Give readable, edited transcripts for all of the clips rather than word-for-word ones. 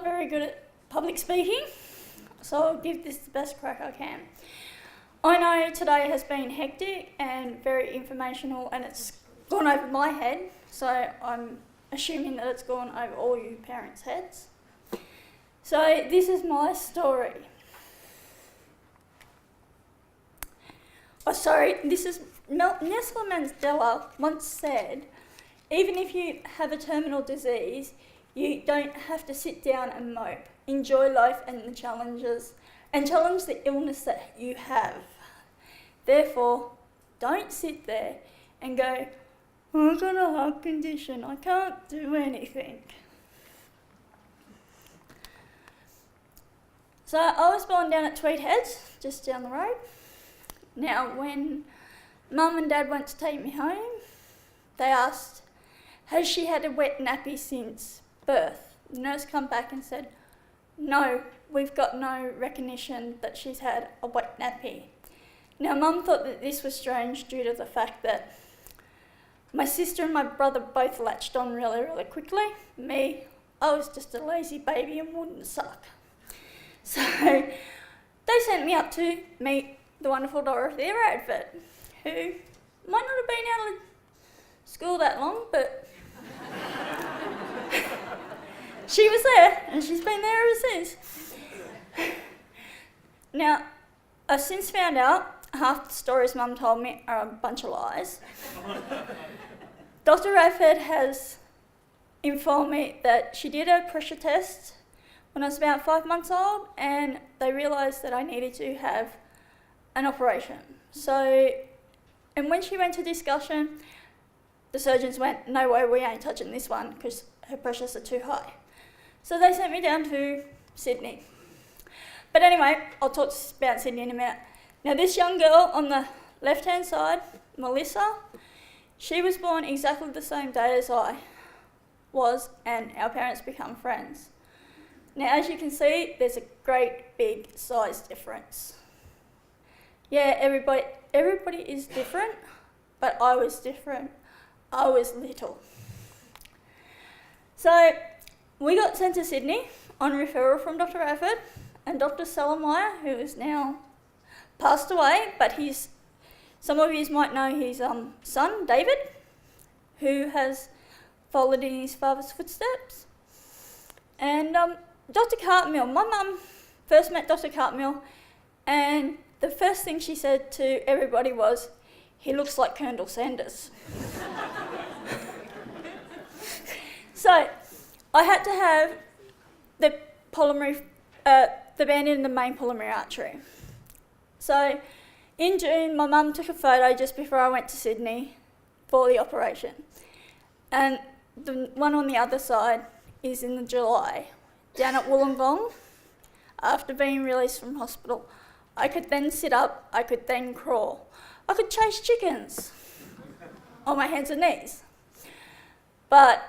very good at public speaking, so I'll give this the best crack I can. I know today has been hectic and very informational, and it's gone over my head, so I'm assuming that it's gone over all you parents' heads. So this is my story. This is Nelson Mandela once said, even if you have a terminal disease, you don't have to sit down and mope. Enjoy life and the challenges, and challenge the illness that you have. Therefore, don't sit there and go, I've got a heart condition, I can't do anything. So I was born down at Tweed Heads, just down the road. Now, when Mum and Dad went to take me home, they asked, has she had a wet nappy since birth? The nurse come back and said, no, we've got no recognition that she's had a wet nappy. Now, Mum thought that this was strange due to the fact that my sister and my brother both latched on really, really quickly. Me, I was just a lazy baby and wouldn't suck. So they sent me up to meet the wonderful Dorothy Radford, who might not have been out of school that long, but she was there, and she's been there ever since. Now, I've since found out half the stories Mum told me are a bunch of lies. Dr. Radford has informed me that she did a pressure test when I was about 5 months old, and they realised that I needed to have an operation. So, and when she went to discussion, the surgeons went, no way, we ain't touching this one because her pressures are too high. So they sent me down to Sydney. But anyway, I'll talk about Sydney in a minute. Now, this young girl on the left-hand side, Melissa, she was born exactly the same day as I was, and our parents become friends. Now, as you can see, there's a great big size difference. Yeah, everybody is different, but I was different. I was little. So we got sent to Sydney on referral from Dr. Radford and Dr. Salomaya, who is now passed away, but some of you might know his son, David, who has followed in his father's footsteps. And Dr. Cartmill, my mum first met Dr. Cartmill, and the first thing she said to everybody was, he looks like Colonel Sanders. So I had to have the band in the main pulmonary artery. So in June, my mum took a photo just before I went to Sydney for the operation. And the one on the other side is in the July, down at Wollongong, after being released from hospital. I could then sit up, I could then crawl. I could chase chickens on my hands and knees. But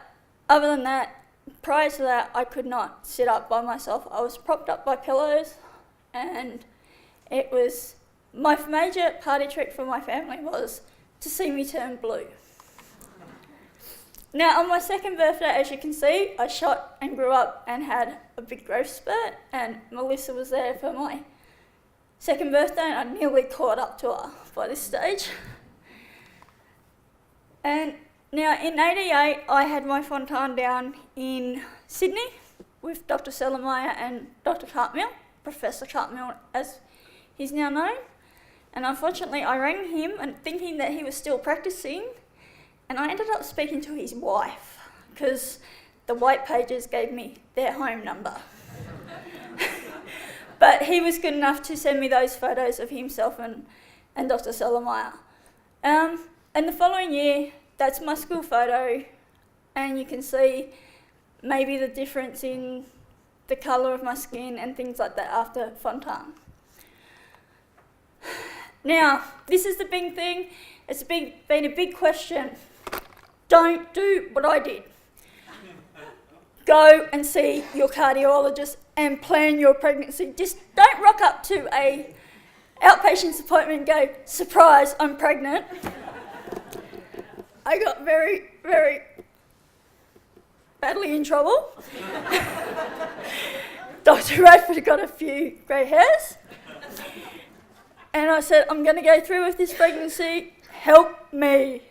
other than that, prior to that, I could not sit up by myself. I was propped up by pillows, and it was my major party trick for my family was to see me turn blue. Now, on my second birthday, as you can see, I shot and grew up and had a big growth spurt, and Melissa was there for my second birthday, and I nearly caught up to her by this stage. And now in '88, I had my Fontan down in Sydney with Dr. Salomaya and Dr. Cartmill, Professor Cartmill as he's now known. And unfortunately, I rang him and thinking that he was still practicing, and I ended up speaking to his wife because the white pages gave me their home number. But he was good enough to send me those photos of himself and Dr. Salomaya. And the following year, that's my school photo, and you can see maybe the difference in the colour of my skin and things like that after Fontan. Now, this is the big thing. It's been a big question. Don't do what I did. Go and see your cardiologist and plan your pregnancy. Just don't rock up to a outpatient's appointment and go, surprise, I'm pregnant. I got very, very badly in trouble. Dr. Radford got a few grey hairs. And I said, I'm going to go through with this pregnancy. Help me.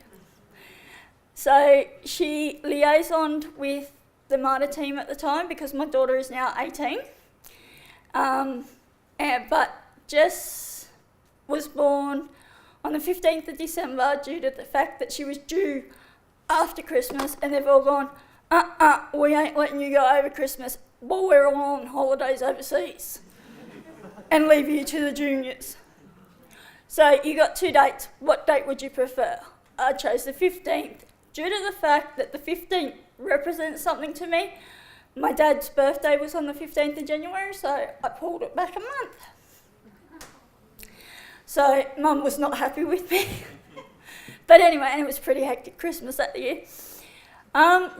So she liaisoned with the MARTA team at the time because my daughter is now 18. But Jess was born on the 15th of December due to the fact that she was due after Christmas, and they've all gone, we ain't letting you go over Christmas while we're all on holidays overseas and leave you to the juniors. So you got 2 dates. What date would you prefer? I chose the 15th due to the fact that the 15th represents something to me. My dad's birthday was on the 15th of January, so I pulled it back a month. So Mum was not happy with me. But anyway, it was pretty hectic Christmas that year.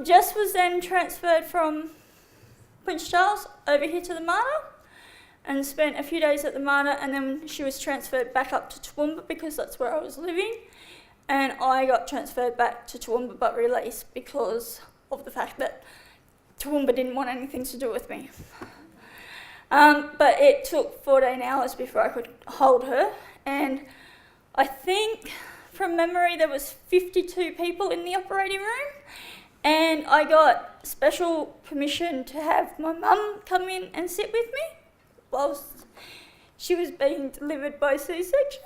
Jess was then transferred from Prince Charles over here to the MARTA and spent a few days at the MARTA, and then she was transferred back up to Toowoomba because that's where I was living. And I got transferred back to Toowoomba but released because of the fact that Toowoomba didn't want anything to do with me. But it took 14 hours before I could hold her, and I think from memory there was 52 people in the operating room, and I got special permission to have my mum come in and sit with me whilst she was being delivered by C-section.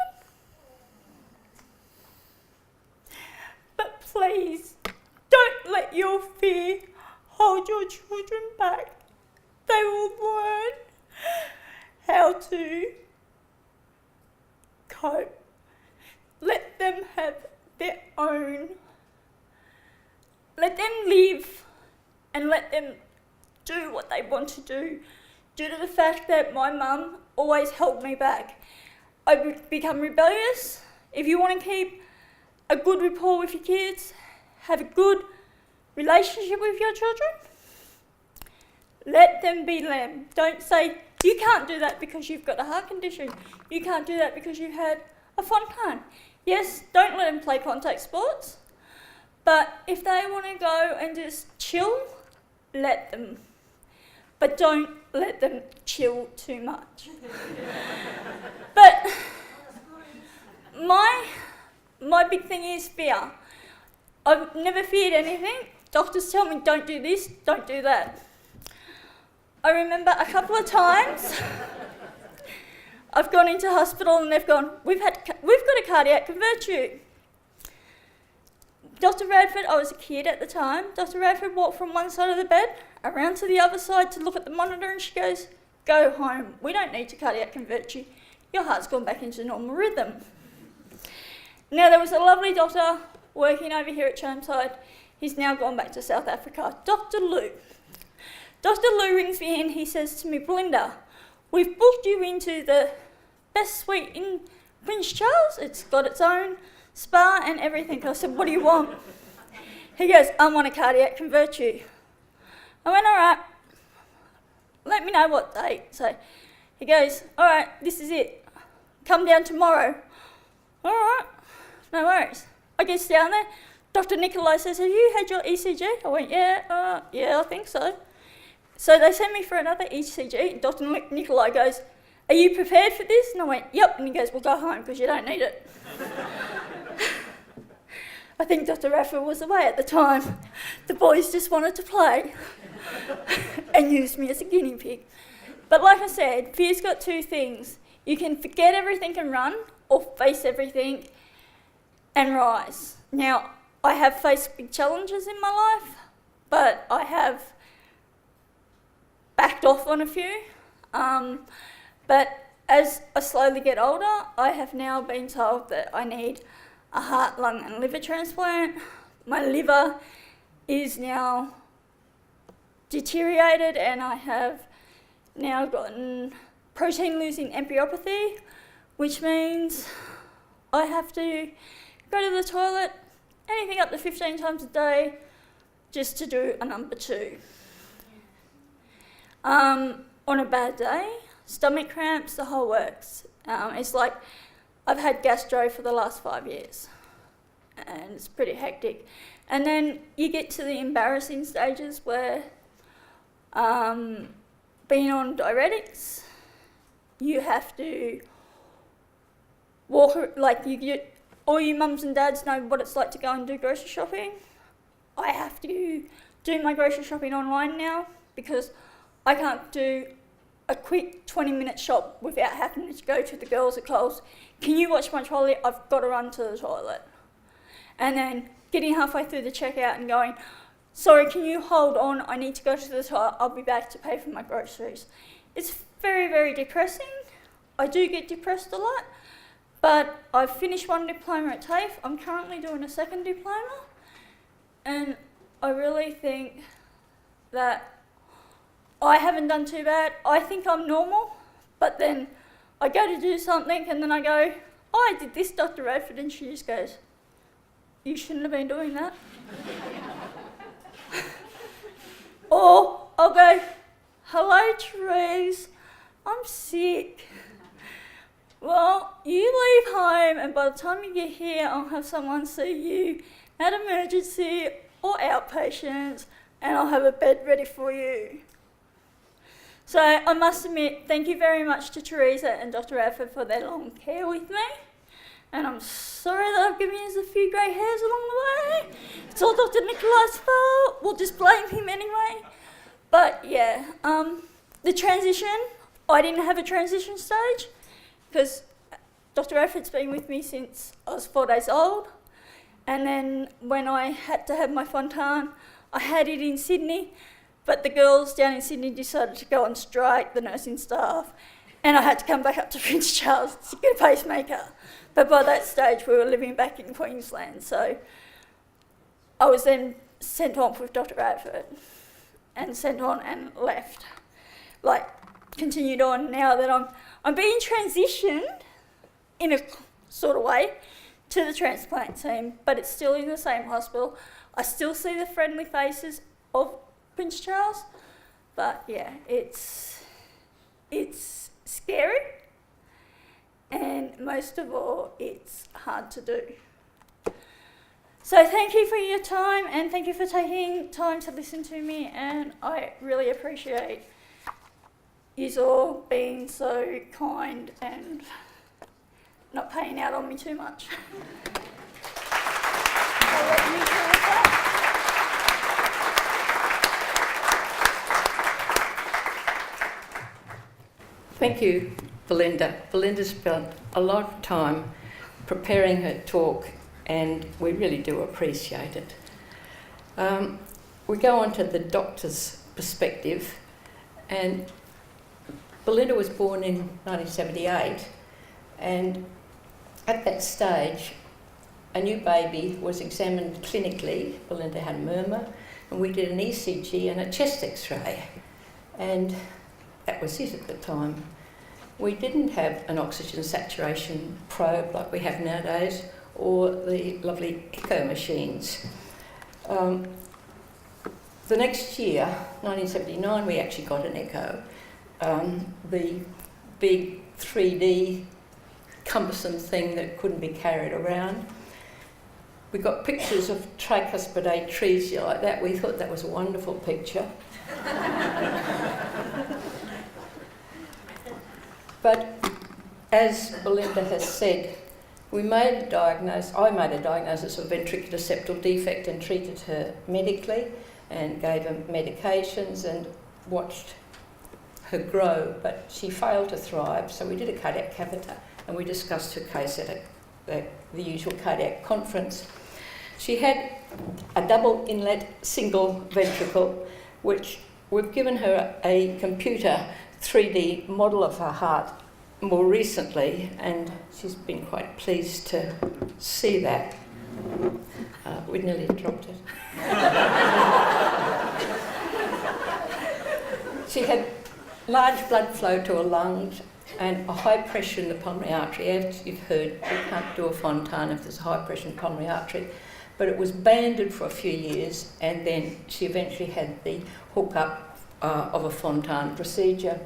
But please, don't let your fear hold your children back. They will learn how to cope. Let them have their own. Let them live and let them do what they want to do. Due to the fact that my mum always held me back. I become rebellious. If you want to keep a good rapport with your kids, have a good relationship with your children, let them be them. Don't say, you can't do that because you've got a heart condition. You can't do that because you had a Fontan. Yes, don't let them play contact sports. But if they want to go and just chill, let them. But don't let them chill too much. But my big thing is fear. I've never feared anything. Doctors tell me don't do this, don't do that. I remember a couple of times I've gone into hospital and they've gone, we've got a cardiac convert you. Dr. Radford, I was a kid at the time, Dr. Radford walked from one side of the bed around to the other side to look at the monitor, and she goes, go home, we don't need to cardiac convert you. Your heart's gone back into normal rhythm. Now there was a lovely doctor working over here at Chermside. He's now gone back to South Africa, Dr. Lou. Dr. Lou rings me in, he says to me, Belinda, we've booked you into the best suite in Prince Charles. It's got its own spa and everything. I said, what do you want? He goes, I want a cardiac convert you. I went, all right, let me know what date. So he goes, all right, this is it. Come down tomorrow. All right, no worries. I get down there. Dr. Nikolai says, have you had your ECG? I went, yeah, I think so. So they sent me for another ECG. Dr. Nikolai goes, are you prepared for this? And I went, yep. And he goes, well, go home because you don't need it. I think Dr. Radford was away at the time. The boys just wanted to play and use me as a guinea pig. But like I said, fear's got two things. You can forget everything and run, or face everything and rise. Now, I have faced big challenges in my life, but I have backed off on a few. But as I slowly get older, I have now been told that I need a heart, lung and liver transplant. My liver is now deteriorated and I have now gotten protein-losing ampliopathy, which means I have to go to the toilet anything up to 15 times a day just to do a number 2. On a bad day, stomach cramps, the whole works. It's like I've had gastro for the last 5 years and it's pretty hectic. And then you get to the embarrassing stages where being on diuretics, you have to walk, like all you mums and dads know what it's like to go and do grocery shopping. I have to do my grocery shopping online now because I can't do a quick 20-minute shop without having to go to the girls at Coles. Can you watch my trolley? I've got to run to the toilet. And then getting halfway through the checkout and going, sorry, can you hold on? I need to go to the toilet. I'll be back to pay for my groceries. It's very, very depressing. I do get depressed a lot, but I've finished one diploma at TAFE. I'm currently doing a second diploma, and I really think that I haven't done too bad. I think I'm normal, but then I go to do something and then I go, oh, I did this, Dr. Radford, and she just goes, you shouldn't have been doing that. Or I'll go, hello, Therese, I'm sick. Well, you leave home and by the time you get here, I'll have someone see you at emergency or outpatients and I'll have a bed ready for you. So I must admit, thank you very much to Teresa and Dr. Radford for their long care with me. And I'm sorry that I've given you a few grey hairs along the way. It's all Dr. Nicolai's fault. We'll just blame him anyway. But yeah, the transition, I didn't have a transition stage because Dr. Radford's been with me since I was 4 days old. And then when I had to have my Fontan, I had it in Sydney. But the girls down in Sydney decided to go on strike, the nursing staff, and I had to come back up to Prince Charles to get a pacemaker. But by that stage, we were living back in Queensland, so I was then sent on with Dr. Radford and sent on and left. Like, continued on now that I'm being transitioned in a sort of way to the transplant team, but it's still in the same hospital. I still see the friendly faces of Prince Charles, but yeah, it's scary, and most of all, it's hard to do. So thank you for your time, and thank you for taking time to listen to me, and I really appreciate you all being so kind and not paying out on me too much. I'll let you deal with that. Thank you, Belinda. Belinda spent a lot of time preparing her talk and we really do appreciate it. We go on to the doctor's perspective, and Belinda was born in 1978, and at that stage a new baby was examined clinically. Belinda had a murmur and we did an ECG and a chest x-ray, and that was it at the time. We didn't have an oxygen saturation probe like we have nowadays, or the lovely echo machines. The next year, 1979, we actually got an echo. The big 3D cumbersome thing that couldn't be carried around. We got pictures of tricuspid atresia like that. We thought that was a wonderful picture. But as Belinda has said, I made a diagnosis of ventricular septal defect and treated her medically and gave her medications and watched her grow, but she failed to thrive, so we did a cardiac catheter and we discussed her case at the usual cardiac conference. She had a double inlet single ventricle, which we've given her a computer 3D model of her heart more recently, and she's been quite pleased to see that. We nearly dropped it. She had large blood flow to her lungs and a high pressure in the pulmonary artery. As you've heard, we can't do a Fontan if there's a high pressure in the pulmonary artery, but it was banded for a few years, and then she eventually had the hookup of a Fontan procedure.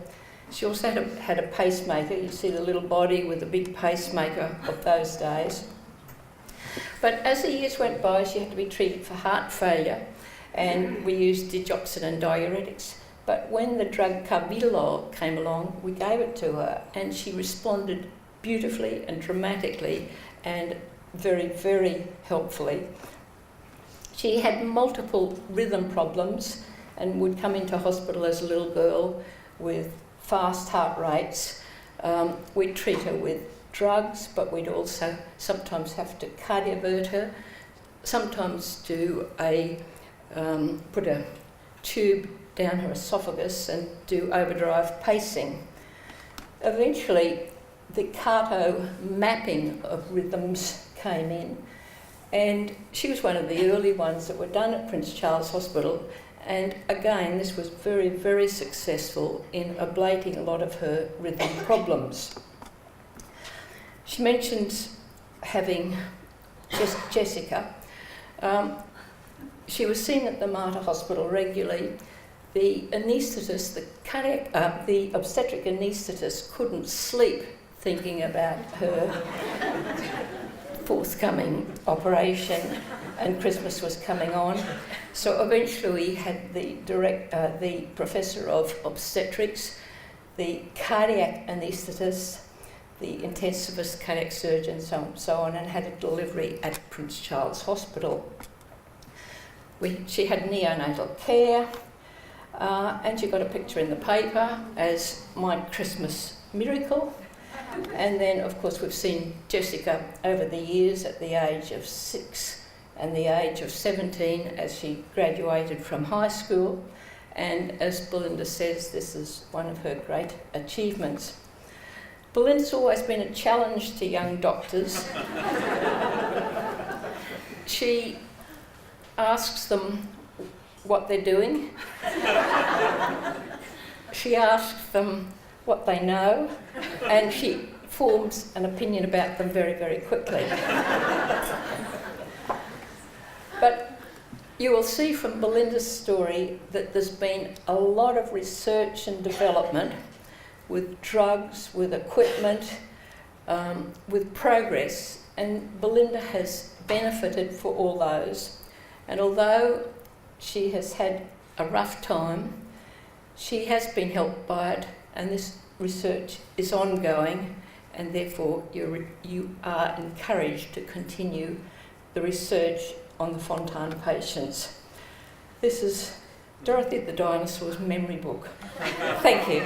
She also had a pacemaker. You see the little body with the big pacemaker of those days. But as the years went by, she had to be treated for heart failure, and we used digoxin and diuretics. But when the drug Carvedilol came along, we gave it to her, and she responded beautifully and dramatically and very, very helpfully. She had multiple rhythm problems and would come into hospital as a little girl with fast heart rates. We'd treat her with drugs, but we'd also sometimes have to cardiovert her, sometimes do put a tube down her esophagus and do overdrive pacing. Eventually, the CARTO mapping of rhythms came in, and she was one of the early ones that were done at Prince Charles Hospital, and again this was very, very successful in ablating a lot of her rhythm problems. She mentions having Jessica. She was seen at the Mater Hospital regularly. The anaesthetist, the obstetric anaesthetist couldn't sleep thinking about her forthcoming operation, and Christmas was coming on. So eventually we had the professor of obstetrics, the cardiac anaesthetist, the intensivist cardiac surgeon, so on, and had a delivery at Prince Charles Hospital. She had neonatal care, and she got a picture in the paper as my Christmas miracle. And then, of course, we've seen Jessica over the years at the age of 6 and the age of 17 as she graduated from high school. And as Belinda says, this is one of her great achievements. Belinda's always been a challenge to young doctors. She asks them what they're doing. She asks them what they know, and she forms an opinion about them very, very quickly. But you will see from Belinda's story that there's been a lot of research and development with drugs, with equipment, with progress, and Belinda has benefited for all those. And although she has had a rough time, she has been helped by it, and this research is ongoing, and therefore you are encouraged to continue the research on the Fontan patients. This is Dorothy the Dinosaur's memory book. Thank you.